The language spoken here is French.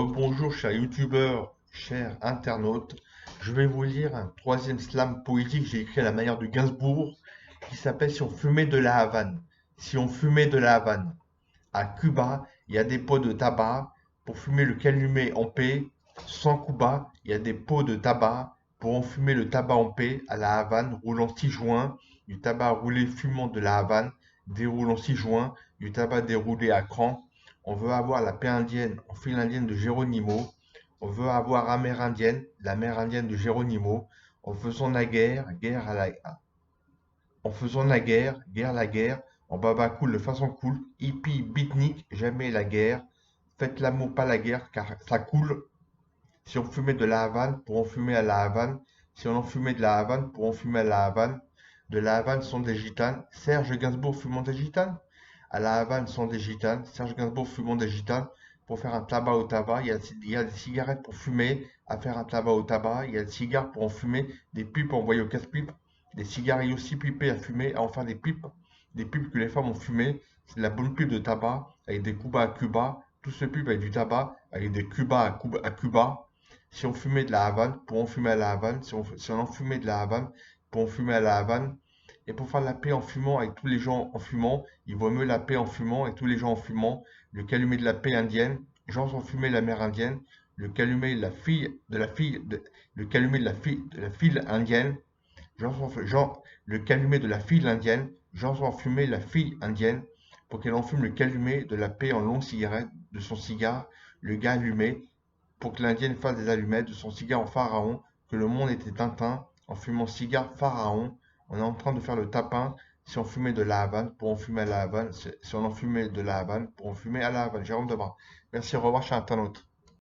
Bonjour, chers youtubeurs, chers internautes. Je vais vous lire un troisième slam poétique que j'ai écrit à la manière de Gainsbourg qui s'appelle Si on fumait de la Havane. Si on fumait de la Havane. À Cuba, il y a des pots de tabac pour fumer le calumet en paix. Sans Cuba, il y a des pots de tabac pour enfumer le tabac en paix. À la Havane, roulant 6 joints, du tabac roulé fumant de la Havane, déroulant 6 joints, du tabac déroulé à cran. On veut avoir la paix indienne en file indienne de Geronimo. On veut avoir amérindienne, la mer indienne de Geronimo. En faisant la guerre, guerre la guerre, en baba cool de façon cool, hippie, beatnik, jamais la guerre. Faites l'amour, pas la guerre, car ça coule. Si on fumait de la Havane, pour en fumer à la Havane. Si on en fumait de la Havane, pour en fumer à la Havane. De la Havane sont des gitanes. Serge Gainsbourg fumant des gitanes. À la Havane sont des gitanes. Serge Gainsbourg fumant des gitanes. Pour faire un tabac au tabac, il y a des cigarettes pour fumer. À faire un tabac au tabac, il y a des cigares pour en fumer. Des pipes envoyées au casse-pipe. Des cigarilles aussi pipés à fumer. À en faire des pipes. Des pipes que les femmes ont fumées. C'est de la bonne pipe de tabac. Avec des Cuba à Cuba. Tout ce pipe avec du tabac. Avec des Cuba à Cuba. Si on fumait de la Havane, pour en fumer à la Havane, si on en fumait de la Havane, pour en fumer à la Havane, et pour faire la paix en fumant avec tous les gens en fumant, il vaut mieux la paix en fumant avec tous les gens en fumant, le calumet de la paix indienne, gens sans fumer la mer indienne, le calumet de la fille, le calumet de la fille indienne, le calumet de la fille indienne, gens sans fumer la fille indienne, pour qu'elle enfume le calumet de la paix en longue cigarette de son cigare, le gars allumé, pour que l'Indienne fasse des allumettes de son cigare en pharaon, que le monde était Tintin, en fumant cigare pharaon, on est en train de faire le tapin, si on fumait de la Havane, pour en fumer à la Havane, si on en fumait de la Havane, pour en fumer à la Havane. Jérôme Debras. Merci, au revoir, cher internaute.